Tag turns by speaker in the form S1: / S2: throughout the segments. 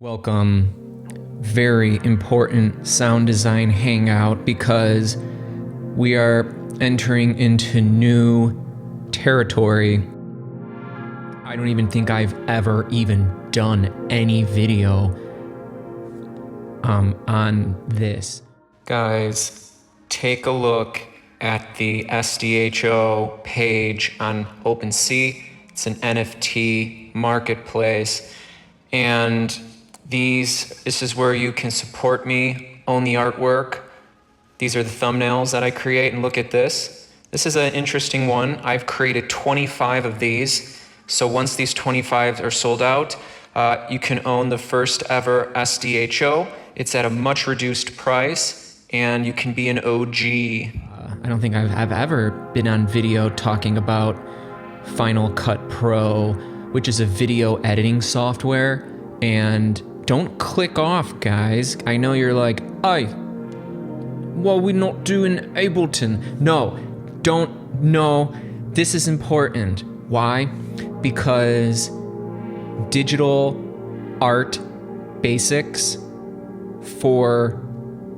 S1: Welcome. Very important sound design hangout because we are entering into new territory. I don't even think I've ever even done any video on this. Guys, take a look at the SDHO page on OpenSea. It's an NFT marketplace, and this is where you can support me, own the artwork. These are the thumbnails that I create, and look at this. This is an interesting one. I've created 25 of these. So once these 25 are sold out, you can own the first ever SDHO. It's at a much reduced price, and you can be an OG. I don't think I've ever been on video talking about Final Cut Pro, which is a video editing software. And don't click off, guys. I know you're like, "Aye, well, we're not doing Ableton." No, this is important. Why? Because digital art basics for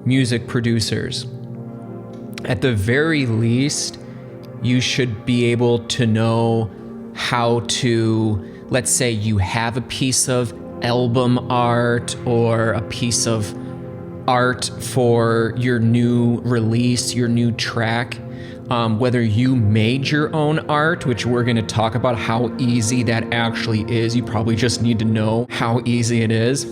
S1: music producers. At the very least, you should be able to know how to, let's say you have a piece of album art or a piece of art for your new release, your new track, whether you made your own art, which we're going to talk about how easy that actually is. You probably just need to know how easy it is.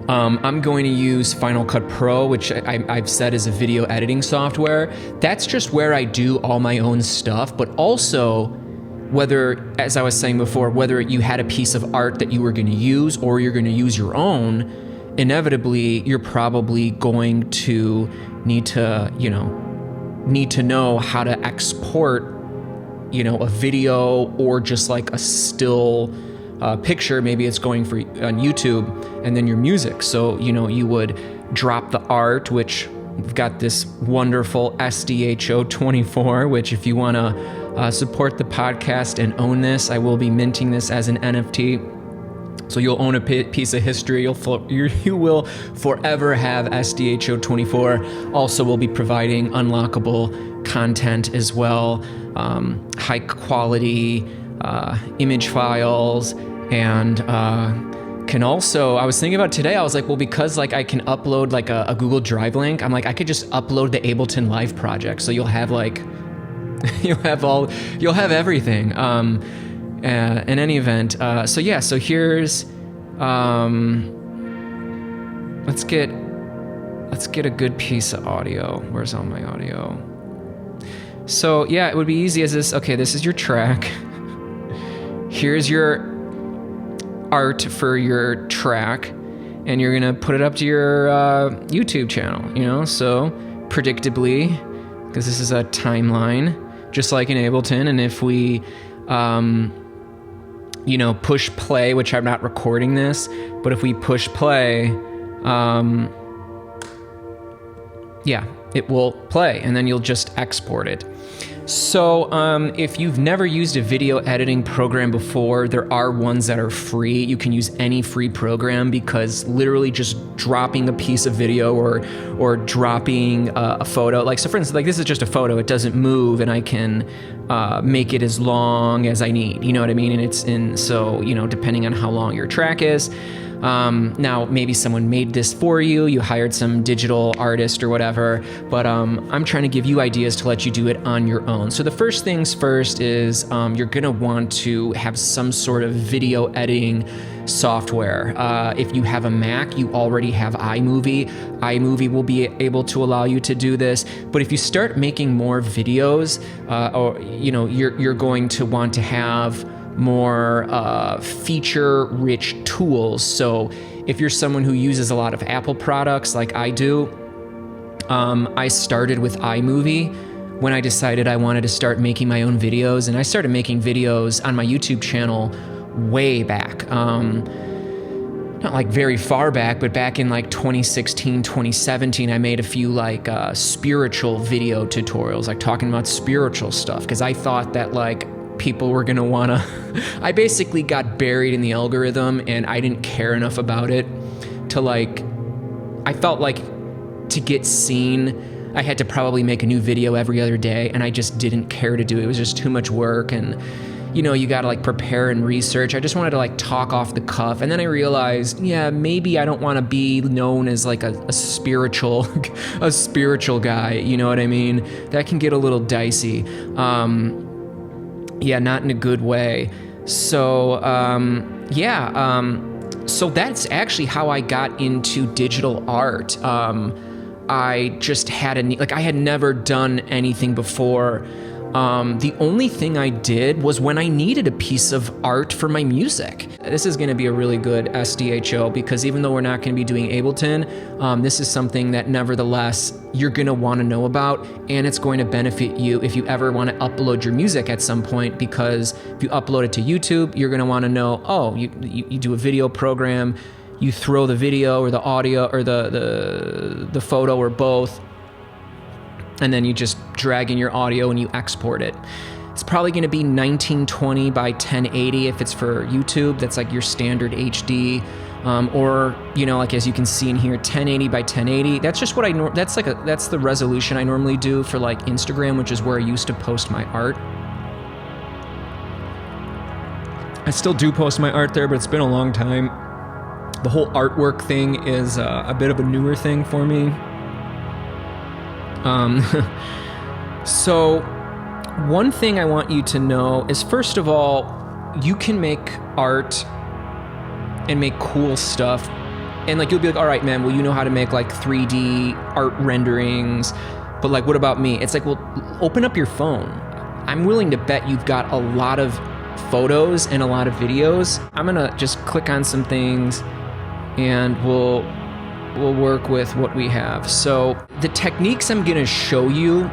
S1: I'm going to use Final Cut Pro, which I've said is a video editing software. That's just where I do all my own stuff, but also whether, as I was saying before, whether you had a piece of art that you were going to use or you're going to use your own, inevitably you're probably going to need to know how to export, a video or just like a still picture. Maybe it's going for on YouTube, and then your music. So, you would drop the art, which we've got this wonderful SDHO 24, which if you want to support the podcast and own this, I will be minting this as an NFT. So you'll own a piece of history. You will forever have SDHO 24. Also, we'll be providing unlockable content as well, high quality image files, and can also, I was thinking about today, I was like, well, because like I can upload like a Google Drive link, I'm like, I could just upload the Ableton Live project. So you'll have like, you'll have everything. In any event, so here's, let's get a good piece of audio. Where's all my audio? So yeah, it would be easy as this. Okay, this is your track. Here's your art for your track, and you're gonna put it up to your YouTube channel, so predictably, because this is a timeline, just like in Ableton. And if we push play, which I'm not recording this, but if we push play, it will play, and then you'll just export it. So if you've never used a video editing program before, there are ones that are free. You can use any free program, because literally just dropping a piece of video or dropping a photo, like, so for instance, like this is just a photo, it doesn't move, and I can make it as long as I need, you know what I mean? And so depending on how long your track is. Now, maybe someone made this for you, you hired some digital artist or whatever, but I'm trying to give you ideas to let you do it on your own. So the first things first is you're gonna want to have some sort of video editing software. If you have a Mac, you already have iMovie. iMovie will be able to allow you to do this. But if you start making more videos, you're going to want to have more feature-rich tools. So if you're someone who uses a lot of Apple products like I do, I started with iMovie when I decided I wanted to start making my own videos, and I started making videos on my YouTube channel way back. Not like very far back, but back in like 2016, 2017, I made a few like spiritual video tutorials, like talking about spiritual stuff, because I thought that like people were gonna wanna. I basically got buried in the algorithm, and I didn't care enough about it to like. I felt like to get seen, I had to probably make a new video every other day, and I just didn't care to do it. It was just too much work, and you gotta like prepare and research. I just wanted to like talk off the cuff, and then I realized, yeah, maybe I don't want to be known as like a spiritual, a spiritual guy. You know what I mean? That can get a little dicey. Yeah, not in a good way. So so that's actually how I got into digital art. I just had I had never done anything before. The only thing I did was when I needed a piece of art for my music. This is going to be a really good SDHO, because even though we're not going to be doing Ableton, this is something that nevertheless you're going to want to know about, and it's going to benefit you if you ever want to upload your music at some point, because if you upload it to YouTube, you're going to want to know, oh, you do a video program, you throw the video or the audio or the photo or both, and then you just drag in your audio and you export it. It's probably going to be 1920 by 1080 if it's for YouTube. That's like your standard HD, or like as you can see in here, 1080 by 1080. That's just what that's the resolution I normally do for like Instagram, which is where I used to post my art. I still do post my art there, but it's been a long time. The whole artwork thing is a bit of a newer thing for me. So one thing I want you to know is, first of all, you can make art and make cool stuff, and like you'll be like, all right, man, well, you know how to make like 3D art renderings, but like, what about me? It's like, well, open up your phone. I'm willing to bet you've got a lot of photos and a lot of videos. I'm gonna just click on some things and we'll work with what we have. So the techniques I'm gonna show you,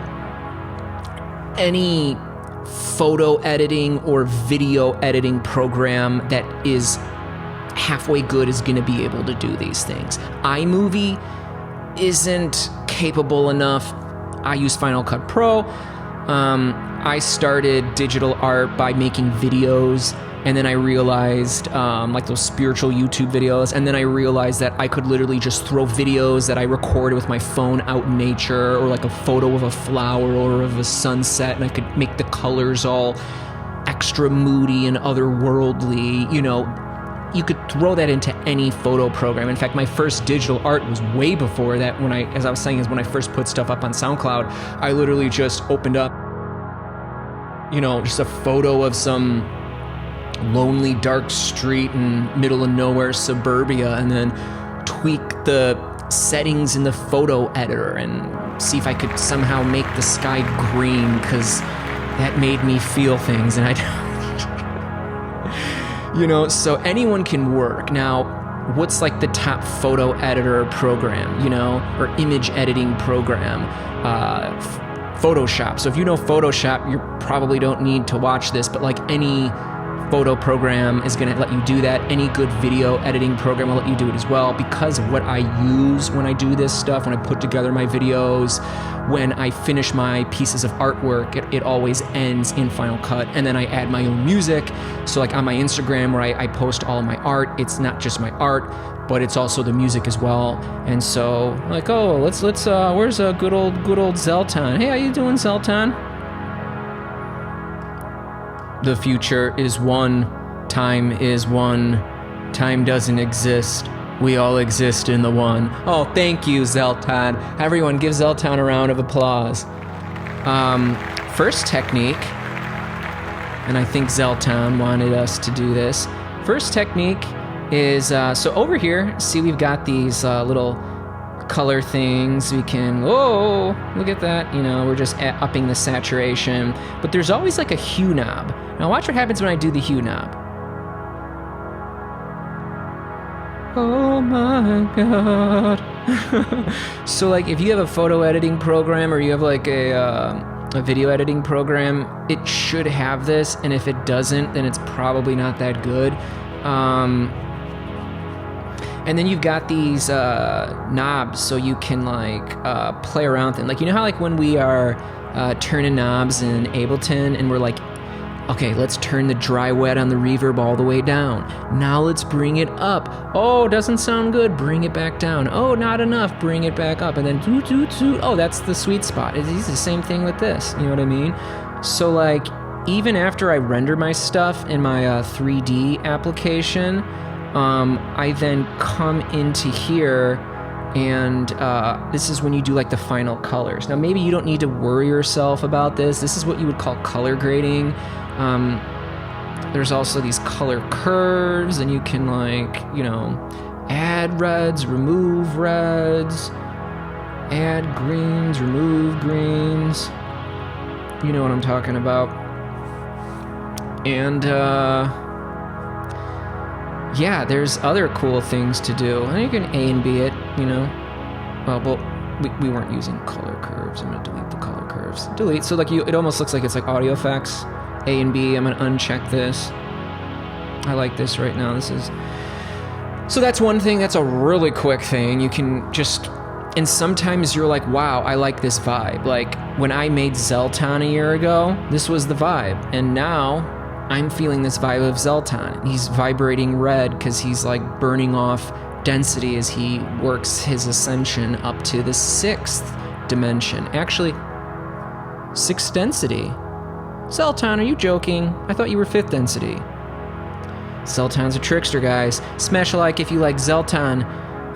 S1: any photo editing or video editing program that is halfway good is gonna be able to do these things. iMovie isn't capable enough. I use Final Cut Pro. I started digital art by making videos, and then I realized, like those spiritual YouTube videos, and then I realized that I could literally just throw videos that I recorded with my phone out in nature, or like a photo of a flower or of a sunset, and I could make the colors all extra moody and otherworldly. You could throw that into any photo program. In fact, my first digital art was way before that. As I was saying, is when I first put stuff up on SoundCloud, I literally just opened up, just a photo of some lonely dark street in middle of nowhere suburbia, and then tweak the settings in the photo editor and see if I could somehow make the sky green, because that made me feel things, and so anyone can work. Now, what's like the top photo editor program, or image editing program? Photoshop. So if you know Photoshop, you probably don't need to watch this, but like any photo program is going to let you do that. Any good video editing program will let you do it as well, because of what I use when I do this stuff, when I put together my videos, when I finish my pieces of artwork, it always ends in Final Cut, and then I add my own music. So like on my Instagram where I post all of my art, it's not just my art, but it's also the music as well. And so like, oh, let's where's a good old Zelton? Hey, how you doing, Zelton? The future is one, time is one, time doesn't exist. We all exist in the one. Oh, thank you, Zelton. Everyone give Zelton a round of applause. First technique, and I think Zelton wanted us to do this. First technique is, so over here, see we've got these little color things. We can, whoa, look at that. We're just upping the saturation. But there's always like a hue knob. Now watch what happens when I do the hue knob. Oh my God. So like if you have a photo editing program, or you have like a video editing program, it should have this, and if it doesn't, then it's probably not that good. And then you've got these knobs, so you can like play around with them. Like, how like when we are turning knobs in Ableton, and we're like Okay, let's turn the dry wet on the reverb all the way down. Now let's bring it up. Oh, doesn't sound good. Bring it back down. Oh, not enough. Bring it back up. And then toot, toot, toot. Oh, that's the sweet spot. It's the same thing with this. You know what I mean? So like, even after I render my stuff in my 3D application, I then come into here, and this is when you do like the final colors. Now maybe you don't need to worry yourself about this. This is what you would call color grading. There's also these color curves, and you can like, you know, add reds, remove reds, add greens, remove greens. You know what I'm talking about. And yeah, there's other cool things to do. And you can A and B it, you know. Well, we weren't using color curves. I'm gonna delete the color curves. Delete. So like it almost looks like it's like audio effects. A and B. I'm gonna uncheck this. I like this right now. This is. So that's one thing. That's a really quick thing. You can just. And sometimes you're like, wow, I like this vibe. Like when I made Zelton a year ago, this was the vibe. And now I'm feeling this vibe of Zelton. He's vibrating red because he's like burning off density as he works his ascension up to the 6th dimension. Actually, 6th density. Zelton, are you joking? I thought you were 5th density. Zelton's a trickster, guys. Smash a like if you like Zelton.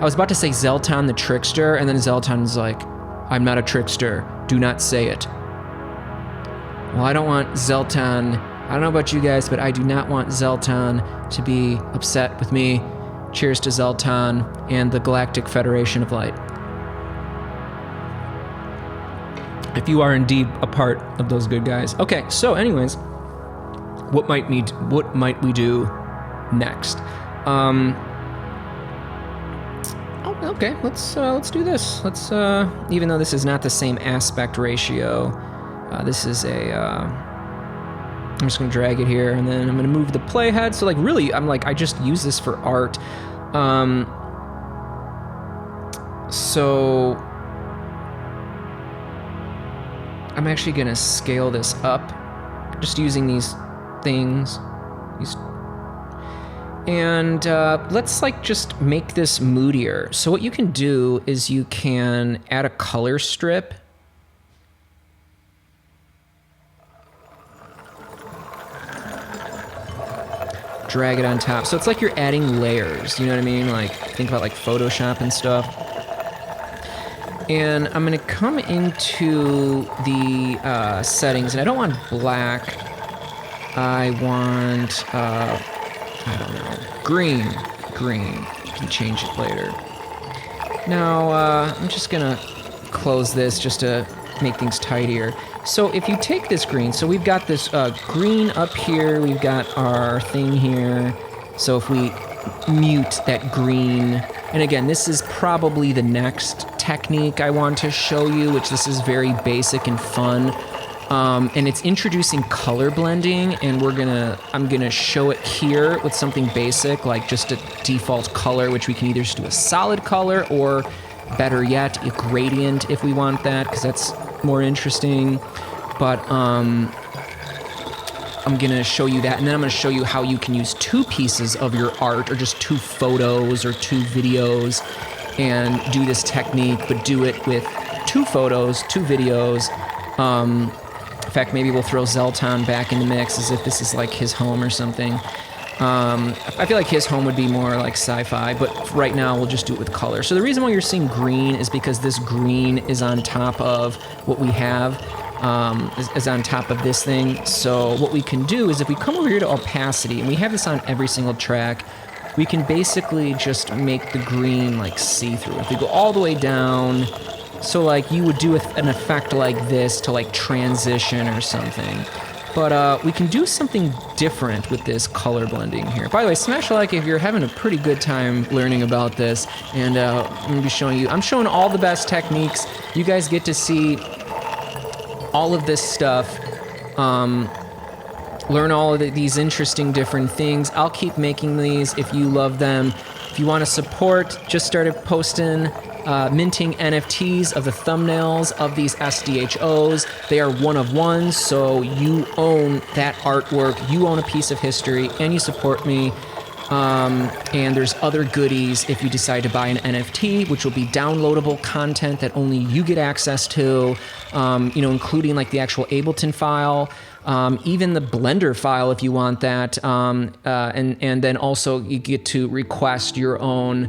S1: I was about to say Zelton the trickster, and then Zelton's like, I'm not a trickster. Do not say it. Well, I don't want Zelton. I don't know about you guys, but I do not want Zelton to be upset with me. Cheers to Zelton and the Galactic Federation of Light. If you are indeed a part of those good guys. Okay, so anyways, what might we do next? Okay, let's do this. Let's even though this is not the same aspect ratio, this is a. I'm just gonna drag it here, and then I'm gonna move the playhead. So like, really, I just use this for art. So I'm actually gonna scale this up, just using these things. And let's like just make this moodier. So what you can do is you can add a color strip. Drag it on top. So it's like you're adding layers, you know what I mean? Like think about like Photoshop and stuff. And I'm gonna come into the settings, and I don't want black. I want I don't know, green. You can change it later. Now, I'm just gonna close this just to make things tidier. So if you take this green, so we've got this green up here, we've got our thing here. So if we mute that green, and again, this is probably the next technique I want to show you, which this is very basic and fun. And it's introducing color blending, and I'm gonna show it here with something basic, like just a default color, which we can either just do a solid color, or better yet, a gradient if we want that, because that's more interesting. But I'm gonna show you that, and then I'm gonna show you how you can use 2 pieces of your art, or just 2 photos or 2 videos, and do this technique, but do it with 2 photos, 2 videos. In fact, maybe we'll throw Zelton back in the mix as if this is like his home or something. I feel like his home would be more like sci-fi, but right now we'll just do it with color. So the reason why you're seeing green is because this green is on top of what we have, is on top of this thing. So what we can do is if we come over here to opacity, and we have this on every single track, we can basically just make the green like see-through. If we go all the way down, so like you would do an effect like this to like transition or something. But we can do something different with this color blending here. By the way, smash a like if you're having a pretty good time learning about this. And I'm gonna be showing you, I'm showing all the best techniques. You guys get to see all of this stuff. Learn all of these interesting different things. I'll keep making these if you love them. If you want to support, just started posting minting NFTs of the thumbnails of these SDHOs. They are one of one, so you own that artwork, you own a piece of history, and you support me. And there's other goodies if you decide to buy an NFT, which will be downloadable content that only you get access to, including like the actual Ableton file, even the Blender file if you want that, and then also you get to request your own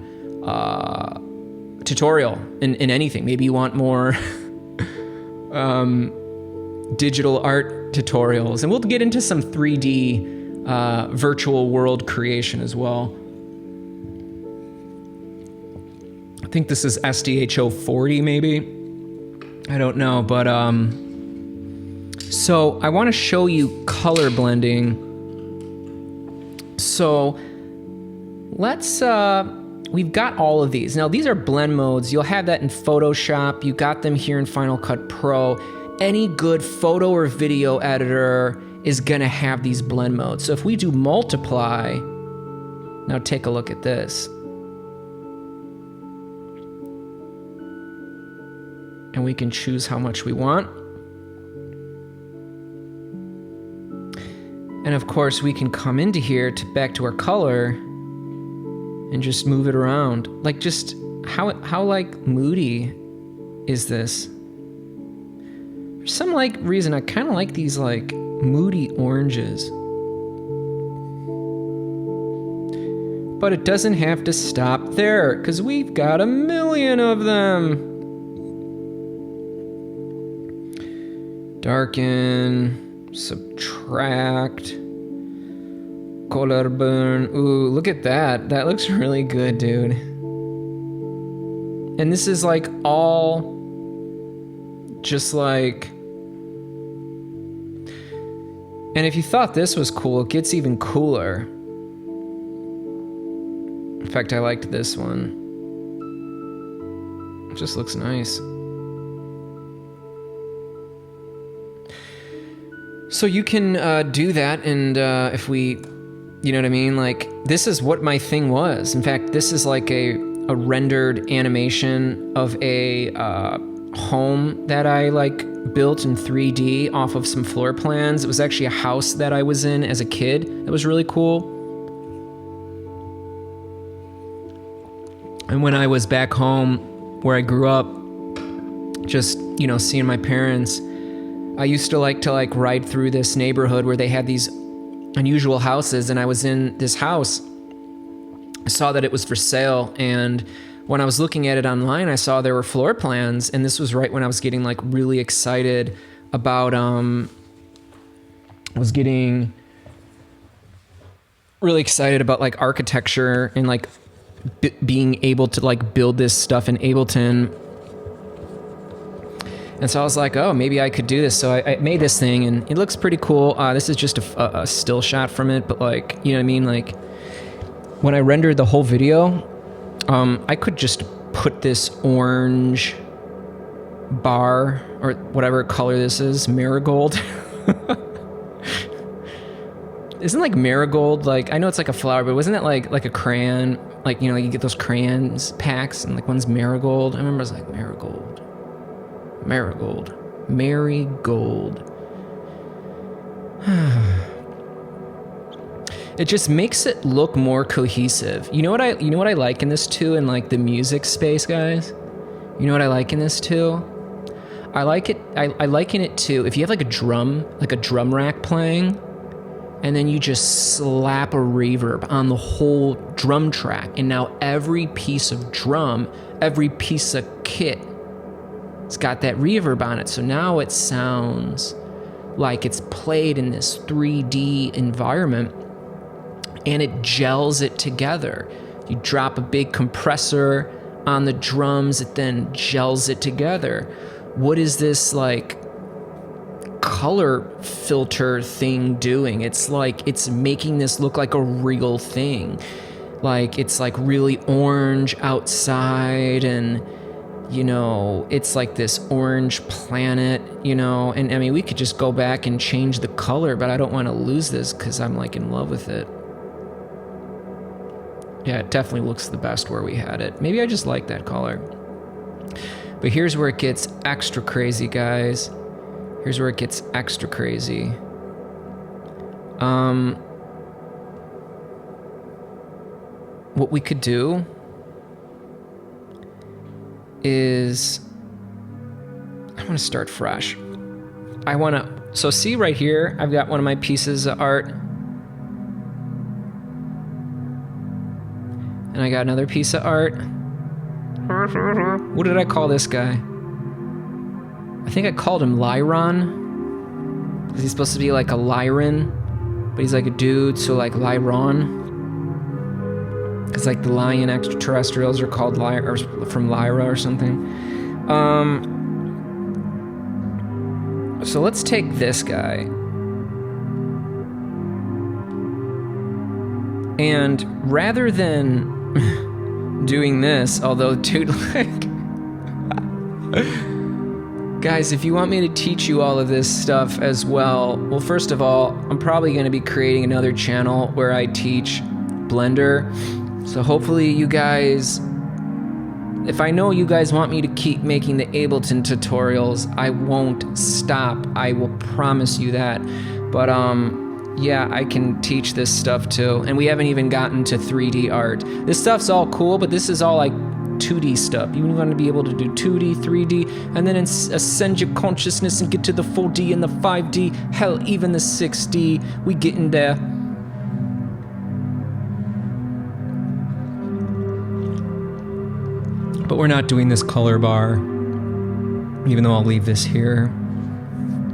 S1: tutorial in anything. Maybe you want more digital art tutorials, and we'll get into some 3D virtual world creation as well. I think this is SDHO 40 maybe. I don't know, but so I want to show you color blending. So let's we've got all of these. Now these are blend modes. You'll have that in Photoshop. You got them here in Final Cut Pro. Any good photo or video editor is gonna have these blend modes. So if we do multiply, now take a look at this. And we can choose how much we want. And of course we can come into here back to our color and just move it around. Like just how like moody is this? For some like reason, I kind of like these like moody oranges. But it doesn't have to stop there, because we've got a million of them. Darken, subtract, color burn. Ooh, look at that. That looks really good, dude. And this is like all just like... And if you thought this was cool, it gets even cooler. In fact, I liked this one. It just looks nice. So you can do that, and if we, you know what I mean? Like, this is what my thing was. In fact, this is like a rendered animation of a home that I like built in 3D off of some floor plans. It was actually a house that I was in as a kid. It was really cool. And when I was back home where I grew up, just, seeing my parents, I used to like ride through this neighborhood where they had these unusual houses, and I was in this house. I saw that it was for sale, and when I was looking at it online, I saw there were floor plans, and this was right when I was getting like really excited about like architecture and like being able to like build this stuff in Ableton. And so I was like, oh, maybe I could do this. So I made this thing, and it looks pretty cool. This is just a still shot from it, but like, you know what I mean? Like when I rendered the whole video, I could just put this orange bar, or whatever color this is, marigold. Isn't like marigold, like, I know it's like a flower, but wasn't it like a crayon? Like, you get those crayons packs, and like one's marigold. I remember it was like marigold. It just makes it look more cohesive. You know what I like in this too, in like the music space, guys? You know what I like in this too? I liken it to, if you have like a drum rack playing, and then you just slap a reverb on the whole drum track, and now every piece of drum, every piece of kit, it's got that reverb on it. So now it sounds like it's played in this 3D environment, and it gels it together. You drop a big compressor on the drums, it then gels it together. What is this like color filter thing doing? It's like it's making this look like a real thing. Like it's like really orange outside, and it's like this orange planet, and I mean, we could just go back and change the color, but I don't want to lose this because I'm like in love with it. Yeah, it definitely looks the best where we had it. Maybe I just like that color. But here's where it gets extra crazy, guys. Here's where it gets extra crazy. What we could do is, I want to start fresh. I want to, so see right here, I've got one of my pieces of art. And I got another piece of art. What did I call this guy? I think I called him Lyron. Is he supposed to be like a Lyran? But he's like a dude, so like Lyron. Because like the lion extraterrestrials are called or from Lyra or something. So let's take this guy. And rather than doing this, although, dude, like... Guys, if you want me to teach you all of this stuff as well, well, first of all, I'm probably going to be creating another channel where I teach Blender. So hopefully you guys... If I know you guys want me to keep making the Ableton tutorials, I won't stop. I will promise you that. But, yeah, I can teach this stuff too. And we haven't even gotten to 3D art. This stuff's all cool, but this is all like 2D stuff. You want to be able to do 2D, 3D, and then ascend your consciousness and get to the 4D and the 5D, hell, even the 6D. We getting there. But we're not doing this color bar, even though I'll leave this here.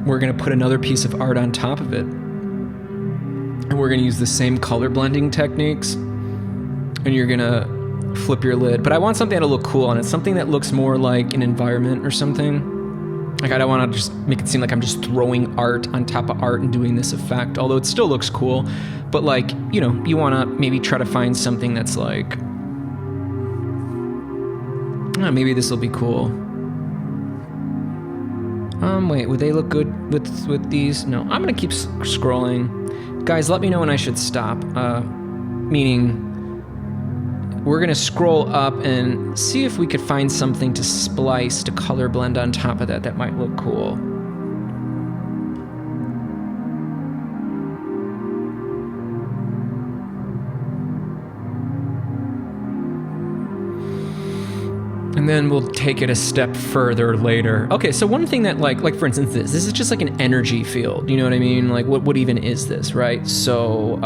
S1: We're gonna put another piece of art on top of it. And we're gonna use the same color blending techniques. And you're gonna flip your lid. But I want something that'll look cool on it. Something that looks more like an environment or something. Like I don't wanna just make it seem like I'm just throwing art on top of art and doing this effect. Although it still looks cool. But like, you know, you wanna maybe try to find something that's like, maybe this will be cool. Wait, would they look good with these? No, I'm gonna keep scrolling. Guys, let me know when I should stop. Meaning, we're gonna scroll up and see if we could find something to splice, to color blend on top of that that might look cool. And then we'll take it a step further later. Okay, so one thing that like for instance this is just like an energy field, you know what I mean? Like what even is this, right? So,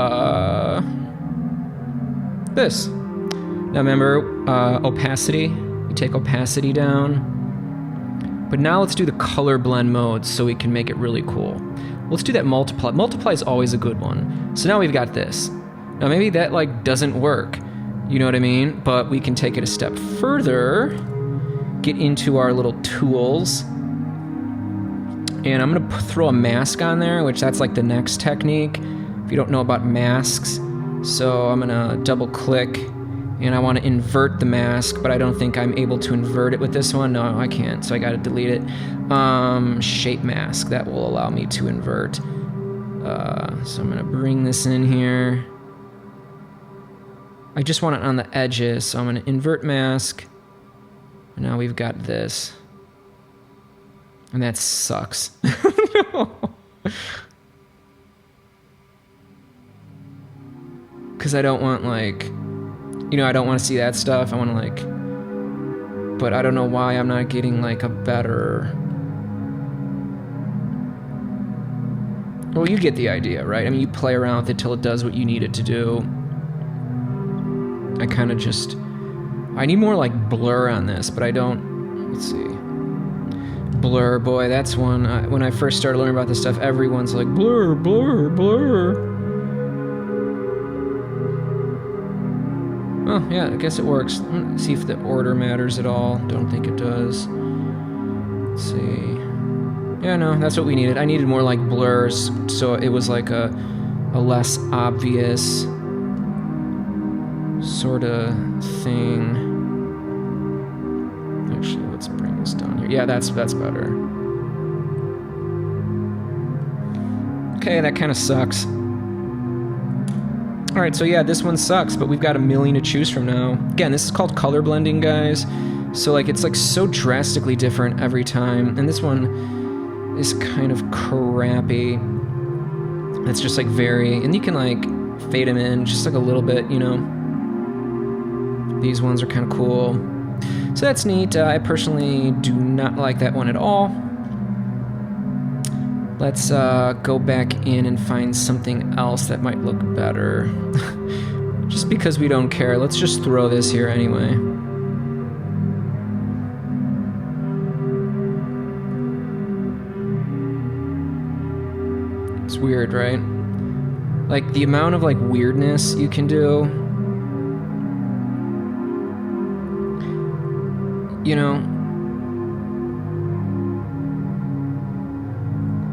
S1: this. Now remember, opacity, you take opacity down. But now let's do the color blend mode so we can make it really cool. Let's do that multiply. Multiply is always a good one. So now we've got this. Now maybe that like doesn't work. You know what I mean? But we can take it a step further, get into our little tools, and I'm gonna throw a mask on there, which that's like the next technique, if you don't know about masks. So I'm gonna double click, and I wanna invert the mask, but I don't think I'm able to invert it with this one. No, I can't, so I gotta delete it. Shape mask, that will allow me to invert. So I'm gonna bring this in here. I just want it on the edges, so I'm gonna invert mask. And now we've got this. And that sucks. Because I don't want like, you know, I don't want to see that stuff. I want to like, but I don't know why I'm not getting like a better. Well, you get the idea, right? I mean, you play around with it till it does what you need it to do. I kind of just, I need more like blur on this, but I don't, let's see. Blur, boy, that's one, when I first started learning about this stuff, everyone's like, blur, blur, blur. Oh, yeah, I guess it works. Let's see if the order matters at all. Don't think it does. Let's see. Yeah, no, that's what we needed. I needed more like blurs, so it was like a less obvious sort of thing. Actually, let's bring this down here. Yeah, that's better. Okay, that kind of sucks. Alright, so yeah, this one sucks, but we've got a million to choose from now. Again, this is called color blending, guys. So like it's like so drastically different every time. And this one is kind of crappy. It's just like very, and you can like fade them in just like a little bit, you know. These ones are kind of cool. So that's neat. I personally do not like that one at all. Let's go back in and find something else that might look better. Just because we don't care, let's just throw this here anyway. It's weird, right? Like the amount of like weirdness you can do. You know,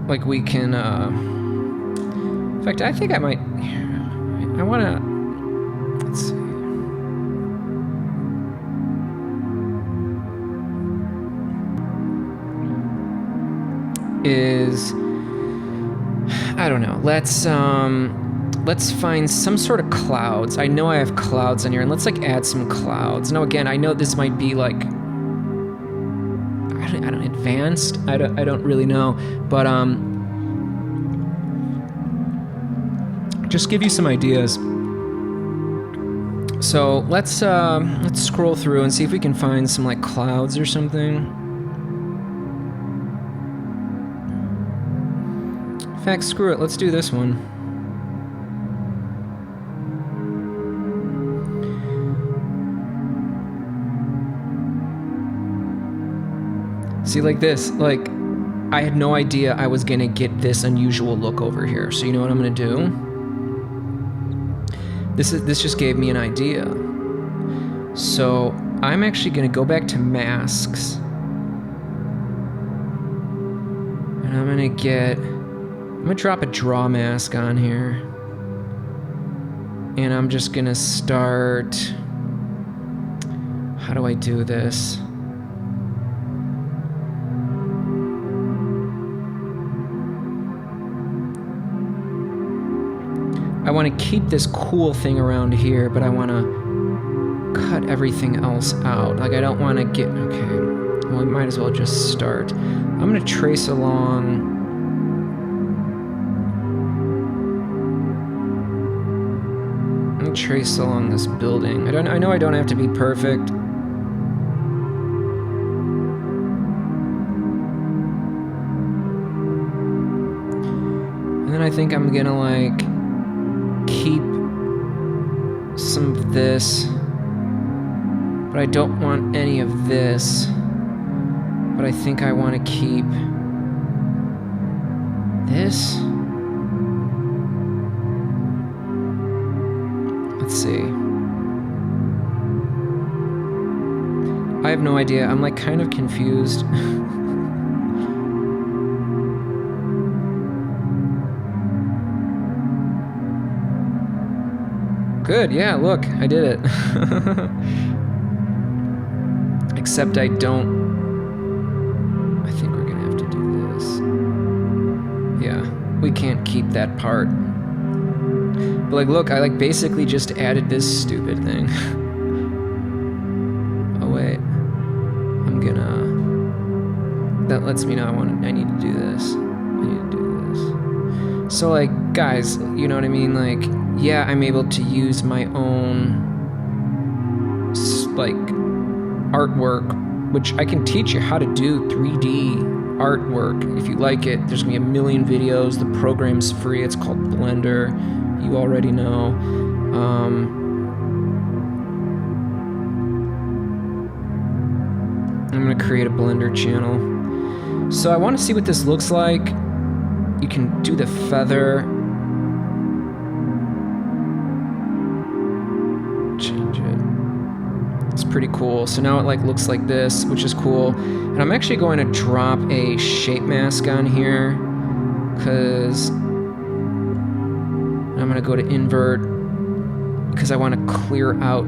S1: like we can, in fact, I think I might, I want to, let's see. I don't know, let's find some sort of clouds. I know I have clouds in here, and let's like add some clouds. Now again, I know this might be like, I don't advanced. I don't really know, but just give you some ideas. So let's scroll through and see if we can find some like clouds or something. In fact, screw it. Let's do this one. See, like this, like, I had no idea I was gonna get this unusual look over here. So you know what I'm gonna do? This just gave me an idea. So I'm actually gonna go back to masks. And I'm gonna drop a draw mask on here. And I'm just gonna start, how do I do this? I want to keep this cool thing around here, but I want to cut everything else out. Like I don't want to get, okay, well we might as well just start. I'm going to trace along. I'm going to trace along this building. I know I don't have to be perfect. And then I think I'm going to like keep some of this, but I don't want any of this, but I think I want to keep this. Let's see. I have no idea. I'm like kind of confused. Good, yeah, look, I did it. Except I don't... I think we're gonna have to do this. Yeah, we can't keep that part. But like, look, I like basically just added this stupid thing. Oh wait, I'm gonna... That lets me know I need to do this. I need to do this. So like, guys, you know what I mean? Like, yeah, I'm able to use my own, like, artwork, which I can teach you how to do 3D artwork if you like it. There's gonna be a million videos. The program's free. It's called Blender. You already know. I'm gonna create a Blender channel. So I want to see what this looks like. You can do the feather. Change it. It's pretty cool. So now it like looks like this, which is cool. And I'm actually going to drop a shape mask on here because I'm going to go to invert because I want to clear out.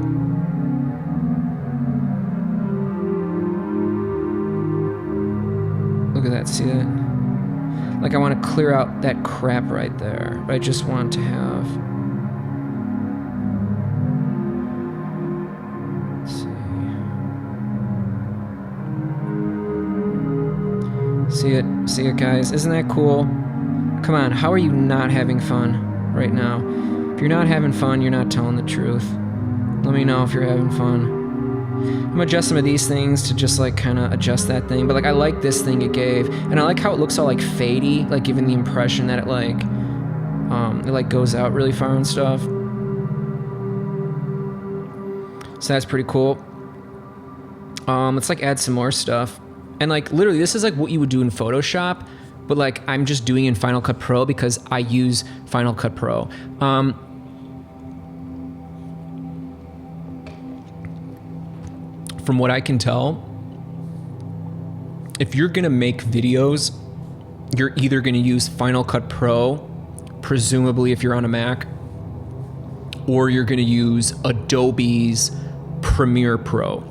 S1: Look at that, see that? Like I want to clear out that crap right there, but I just want to have, let's see. See it, guys. Isn't that cool? Come on, how are you not having fun right now? If you're not having fun, you're not telling the truth. Let me know if you're having fun. I'm gonna adjust some of these things to just like kind of adjust that thing, but like I like this thing it gave, and I like how it looks all like fadey, like giving the impression that it like goes out really far and stuff. So that's pretty cool. Let's like add some more stuff, and like literally this is like what you would do in Photoshop, but like I'm just doing in Final Cut Pro because I use Final Cut Pro. From what I can tell, if you're gonna make videos, you're either gonna use Final Cut Pro, presumably if you're on a Mac, or you're gonna use Adobe's Premiere Pro.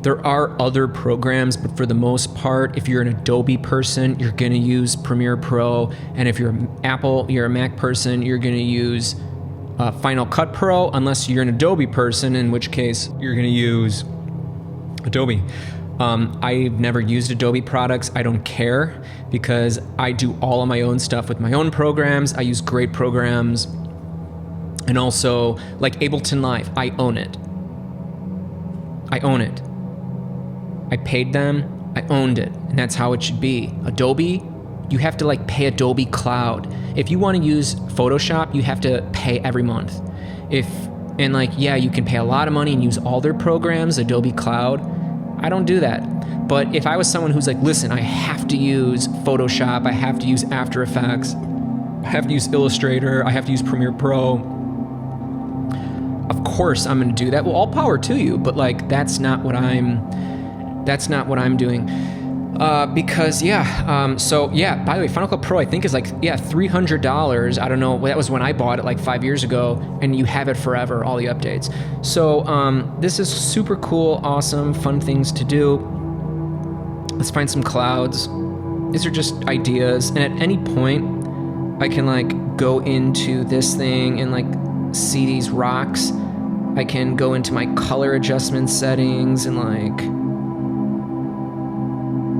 S1: There are other programs, but for the most part, if you're an Adobe person, you're gonna use Premiere Pro, and if you're a Mac person, you're gonna use Final Cut Pro, unless you're an Adobe person, in which case you're gonna use Adobe. I've never used Adobe products. I don't care because I do all of my own stuff with my own programs. I use great programs. And also, like Ableton Live, I own it. I own it. I paid them, I owned it, and that's how it should be. Adobe, you have to like pay Adobe Cloud. If you want to use Photoshop, you have to pay every month. And like, yeah, you can pay a lot of money and use all their programs, Adobe Cloud. I don't do that. But if I was someone who's like, listen, I have to use Photoshop, I have to use After Effects, I have to use Illustrator, I have to use Premiere Pro, of course I'm gonna do that. Well, all power to you, but like that's not what I'm doing. Because so yeah, by the way, Final Cut Pro I think is like, yeah, $300. I don't know, that was when I bought it like 5 years ago, and you have it forever, all the updates. So this is super cool, awesome, fun things to do. Let's find some clouds. These are just ideas, and at any point I can like go into this thing and like see these rocks. I can go into my color adjustment settings and like,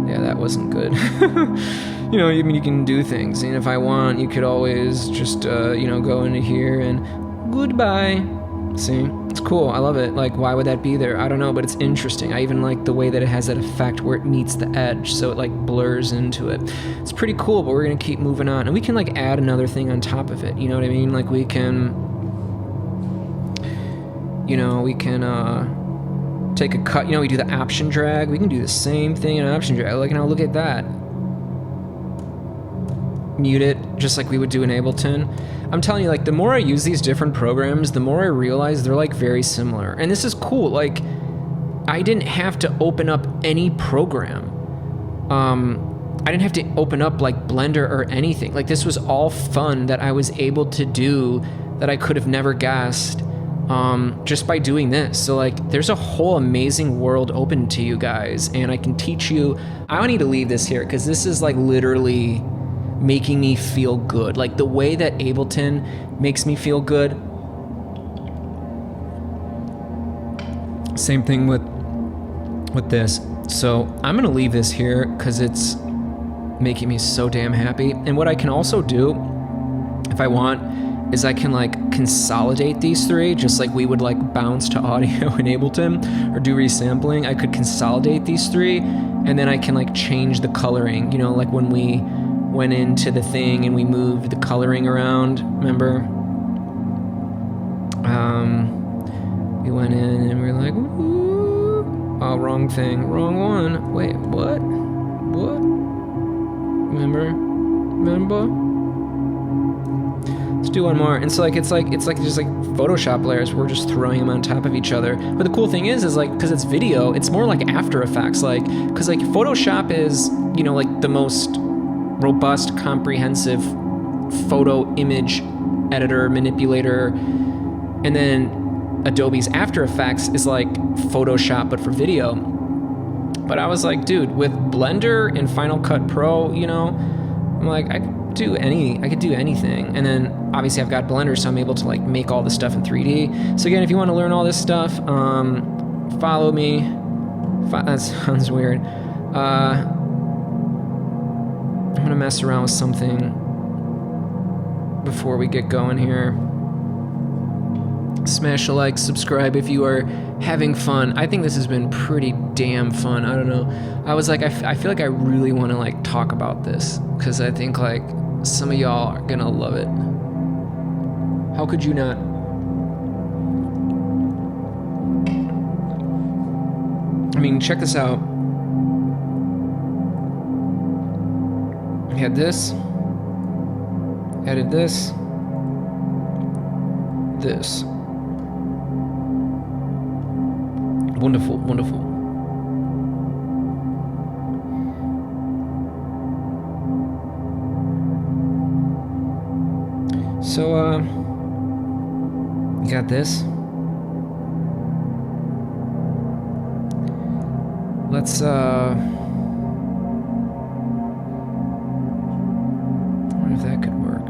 S1: yeah, that wasn't good. You know, I mean, you can do things, and if I want, you could always just, you know, go into here and goodbye. See, it's cool. I love it. Like, why would that be there? I don't know, but it's interesting. I even like the way that it has that effect where it meets the edge, so it like blurs into it. It's pretty cool, but we're gonna keep moving on, and we can like add another thing on top of it. You know what I mean? Like we can, you know, take a cut, you know, we do the option drag. We can do the same thing in option drag. Like, now look at that. Mute it, just like we would do in Ableton. I'm telling you, like, the more I use these different programs, the more I realize they're, like, very similar. And this is cool. Like, I didn't have to open up any program. I didn't have to open up, like, Blender or anything. Like, this was all fun that I was able to do that I could have never guessed. Just by doing this. So like there's a whole amazing world open to you guys, and I can teach you. I need to leave this here because this is like literally making me feel good. Like the way that Ableton makes me feel good. Same thing with this. So I'm gonna leave this here because it's making me so damn happy. And what I can also do, if I want, is I can like consolidate these three, just like we would like bounce to audio in Ableton or do resampling. I could consolidate these three, and then I can like change the coloring, you know, like when we went into the thing and we moved the coloring around, remember? We went in and we were like, ooh, oh, wrong thing, wrong one. Wait, what? Remember? Let's do one more. And so like it's like just like Photoshop layers. We're just throwing them on top of each other. But the cool thing is like, because it's video, it's more like After Effects. Like, because like Photoshop is, you know, like the most robust, comprehensive photo image editor, manipulator. And then Adobe's After Effects is like Photoshop, but for video. But I was like, dude, with Blender and Final Cut Pro, you know, I'm like, I could do anything. And then obviously I've got Blender, so I'm able to like make all this stuff in 3D. So again, if you want to learn all this stuff, follow me. That sounds weird. I'm gonna mess around with something before we get going here. Smash a like, subscribe if you are having fun. I think this has been pretty damn fun. I don't know. I was like, I feel like I really want to like talk about this because I think like some of y'all are gonna love it. How could you not? I mean, check this out. I had this, added this, this. Wonderful, wonderful. So, you got this. Let's, I wonder if that could work.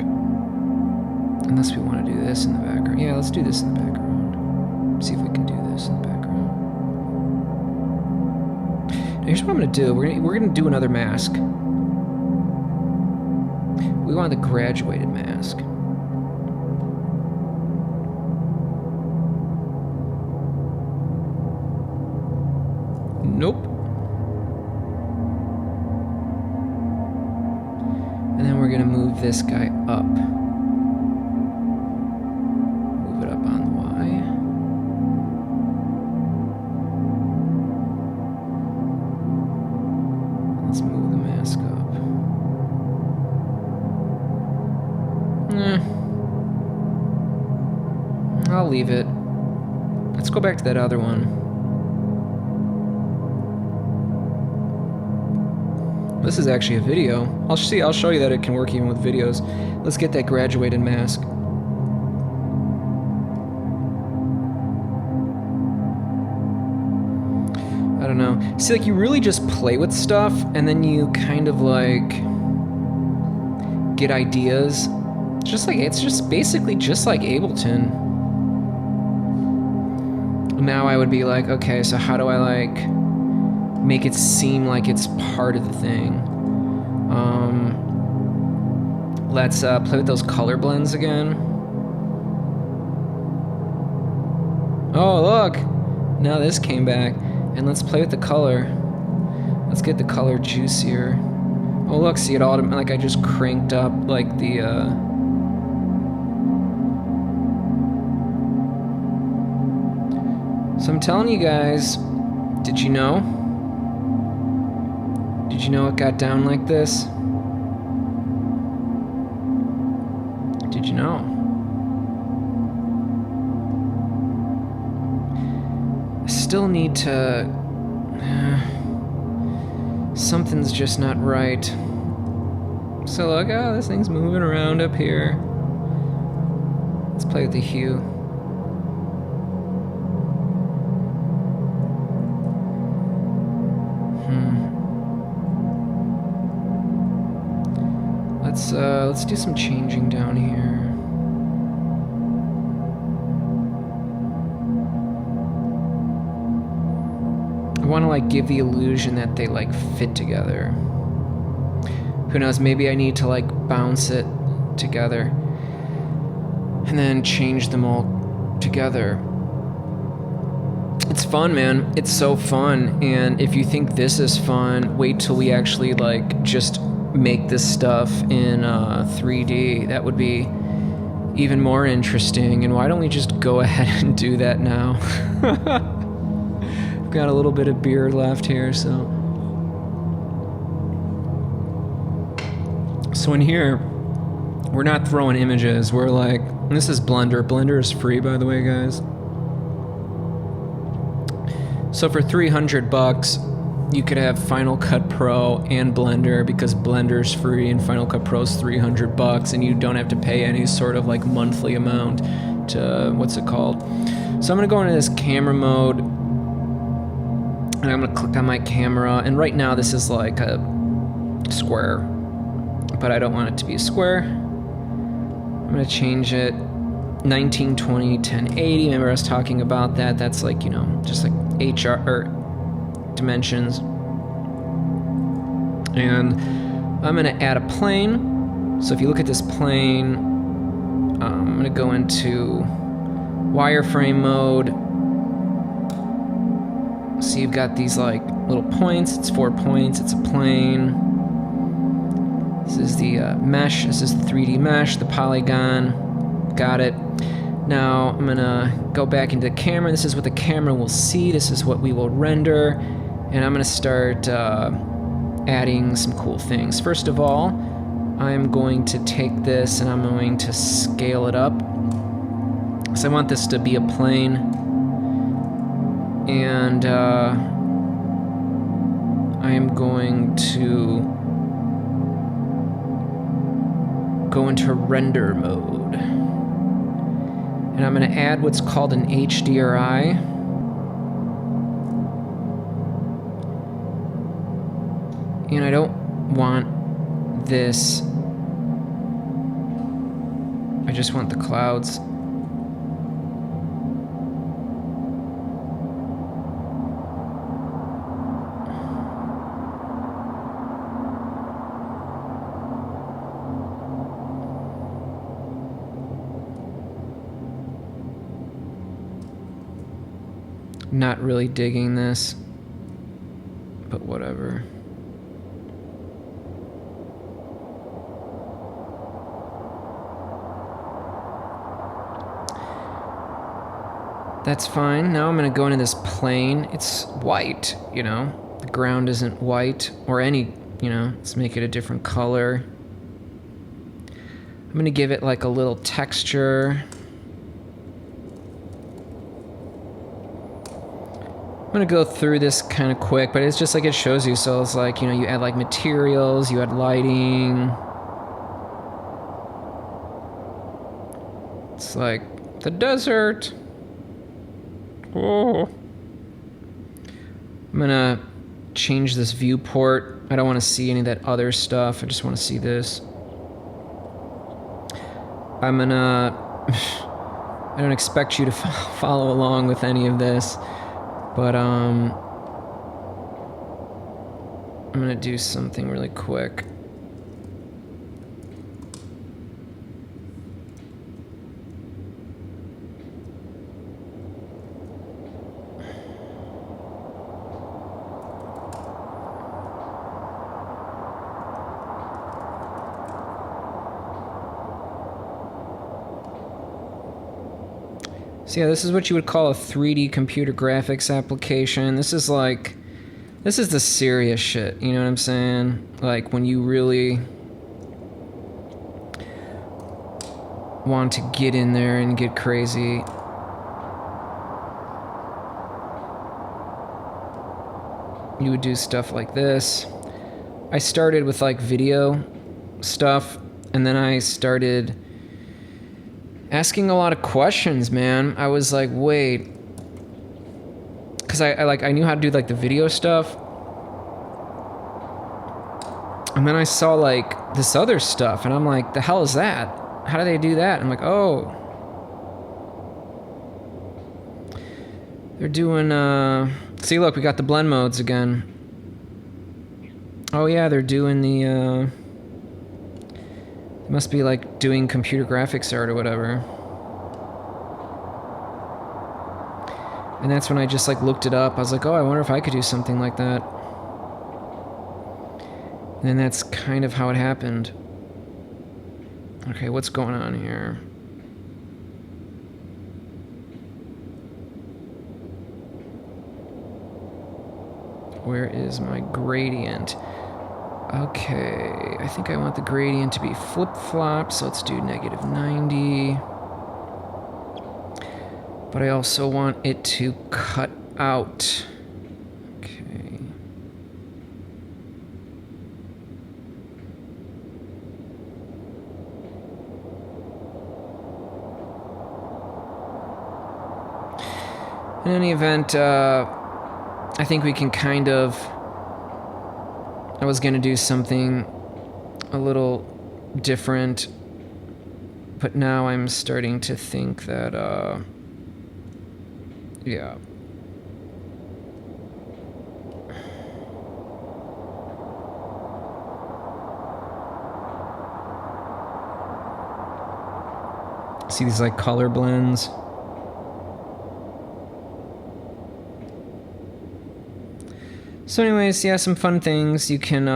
S1: Unless we want to do this in the background. Yeah, let's do this in the background. See if we can do this in the background. Now, here's what I'm going to do. We're gonna do another mask. We want the graduated mask. Nope. And then we're gonna move this guy up. Move it up on the Y. Let's move the mask up. I'll leave it. Let's go back to that other one. This is actually a video. I'll show you that it can work even with videos. Let's get that graduated mask. I don't know. See, like, you really just play with stuff, and then you kind of, like, get ideas. Just like, it's just basically just like Ableton. Now I would be like, okay, so how do I, like, make it seem like it's part of the thing? Let's play with those color blends again. Oh, look! Now this came back. And let's play with the color. Let's get the color juicier. Oh, look, see it all, like I just cranked up like the, So I'm telling you guys, did you know? Did you know it got down like this? Did you know? I still need to... something's just not right. So look, oh, this thing's moving around up here. Let's play with the hue. Let's do some changing down here. I want to like give the illusion that they like fit together. Who knows, maybe I need to like bounce it together and then change them all together. It's fun, man. It's so fun. And if you think this is fun, wait till we actually like just make this stuff in 3D. That would be even more interesting. And why don't we just go ahead and do that now? I've got a little bit of beer left here, so in here we're not throwing images. We're like, this is Blender. Blender is free, by the way, guys. So for $300 you could have Final Cut Pro and Blender, because Blender's free and Final Cut Pro's $300, and you don't have to pay any sort of like monthly amount to, what's it called? So I'm gonna go into this camera mode, and I'm gonna click on my camera, and right now this is like a square, but I don't want it to be a square. I'm gonna change it 1920 1080. Remember I was talking about that? That's like, you know, just like HR or dimensions. And I'm gonna add a plane. So if you look at this plane, I'm gonna go into wireframe mode. So you've got these like little points. It's 4 points. It's a plane. This is the mesh. This is the 3D mesh, the polygon. Got it. Now I'm gonna go back into the camera. This is what the camera will see. This is what we will render. And I'm gonna start adding some cool things. First of all, I'm going to take this and I'm going to scale it up. So I want this to be a plane. And I am going to go into render mode. And I'm going to add what's called an HDRI. And I don't want this. I just want the clouds. Not really digging this, but whatever. That's fine. Now I'm going to go into this plane. It's white, you know. The ground isn't white or any, you know. Let's make it a different color. I'm going to give it like a little texture. I'm gonna go through this kind of quick, but it's just like it shows you. So it's like, you know, you add like materials, you add lighting. It's like the desert. Oh. I'm gonna change this viewport. I don't want to see any of that other stuff. I just want to see this. I'm gonna. I don't expect you to follow along with any of this. But, I'm gonna do something really quick. So yeah, this is what you would call a 3D computer graphics application. This is like, this is the serious shit, you know what I'm saying? Like when you really want to get in there and get crazy. You would do stuff like this. I started with like video stuff, and then I started asking a lot of questions, man. I was like, wait, because I knew how to do like the video stuff, and then I saw like this other stuff, and I'm like, the hell is that? How do they do that? I'm like, oh, they're doing. See, look, we got the blend modes again. Oh yeah, they're doing the. Must be like doing computer graphics art or whatever. And that's when I just like looked it up. I was like, oh, I wonder if I could do something like that. And then that's kind of how it happened. Okay, what's going on here? Where is my gradient? Okay, I think I want the gradient to be flip-flop, so let's do -90. But I also want it to cut out. Okay. In any event, I think we can kind of... I was going to do something a little different, but now I'm starting to think that, yeah. See these like color blends? So anyways, yeah, some fun things. You can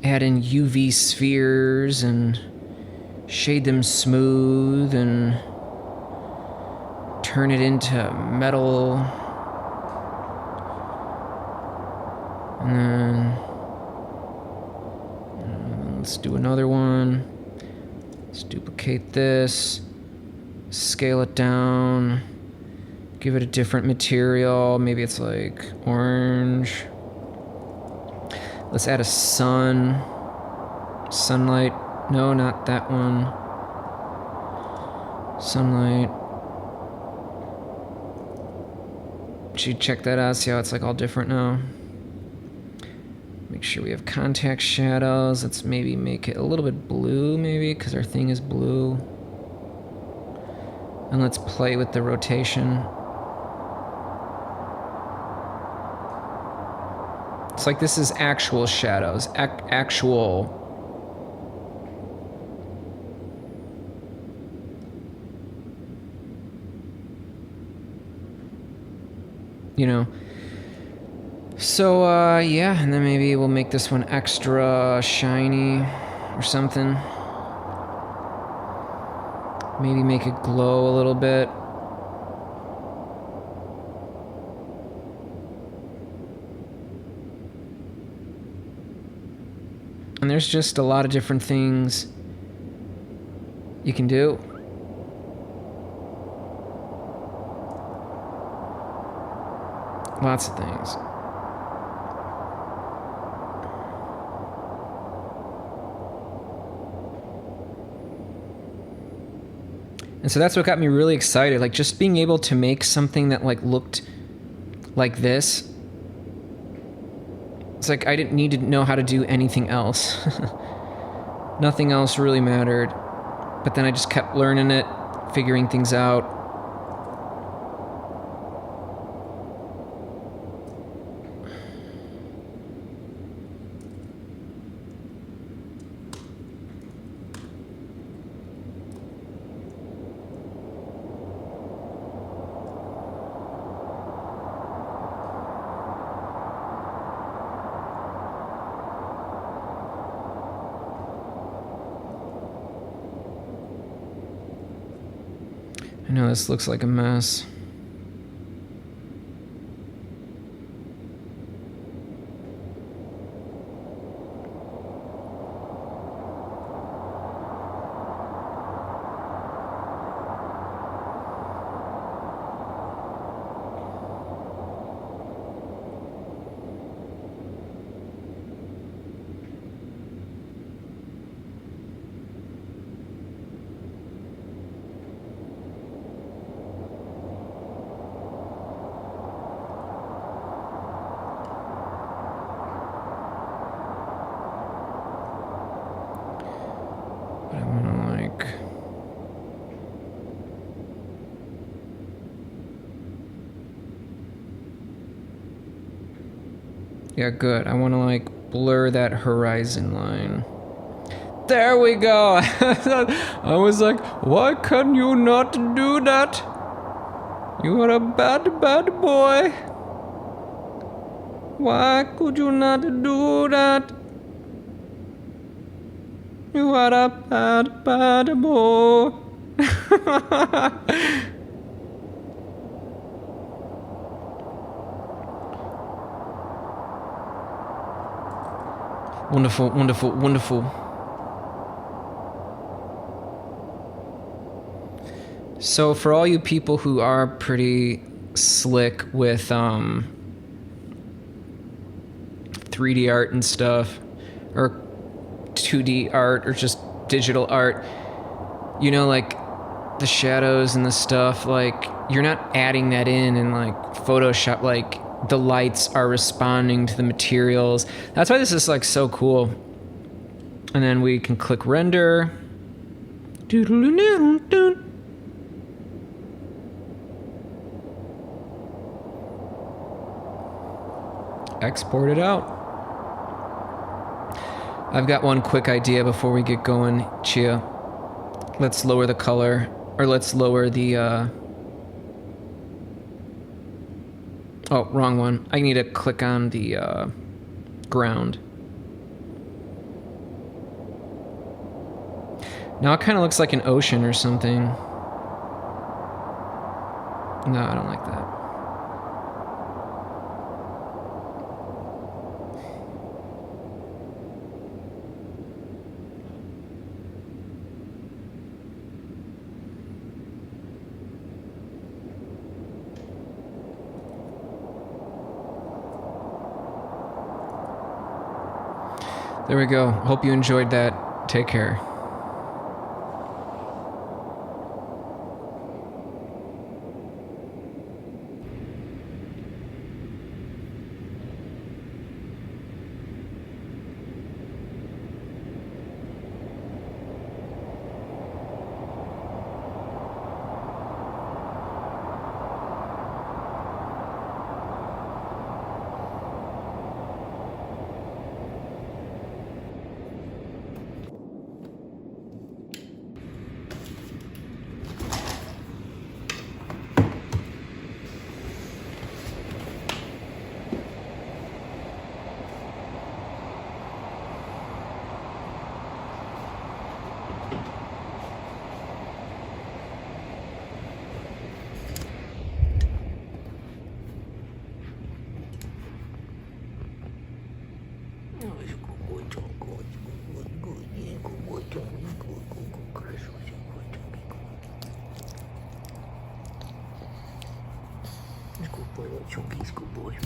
S1: add in UV spheres and shade them smooth and turn it into metal. And then let's do another one. Let's duplicate this, scale it down, give it a different material. Maybe it's like orange. Let's add a sun. Sunlight. No, not that one. Sunlight. Should check that out, see how it's like all different now. Make sure we have contact shadows. Let's maybe make it a little bit blue, maybe, because our thing is blue. And let's play with the rotation. It's like this is actual shadows, actual. You know. So, yeah, and then maybe we'll make this one extra shiny or something. Maybe make it glow a little bit. And there's just a lot of different things you can do. Lots of things. And so that's what got me really excited, like just being able to make something that like looked like this. It's like I didn't need to know how to do anything else. Nothing else really mattered. But then I just kept learning it, figuring things out. I know this looks like a mess. But I want to like... Yeah, good. I want to like blur that horizon line. There we go. I was like, why can you not do that? You are a bad, bad boy. Why could you not do that? You are a bad, bad boy. Wonderful, wonderful, wonderful. So for all you people who are pretty slick with 3D art and stuff, or 2D art, or just digital art, you know, like the shadows and the stuff, like you're not adding that in like Photoshop, like the lights are responding to the materials. That's why this is like so cool. And then we can click render. Export it out. I've got one quick idea before we get going, Chia. Let's lower the color, or let's lower the, oh, wrong one. I need to click on the, ground. Now it kind of looks like an ocean or something. No, I don't like that. There we go. Hope you enjoyed that. Take care.
S2: Good boy, chunky, good boy.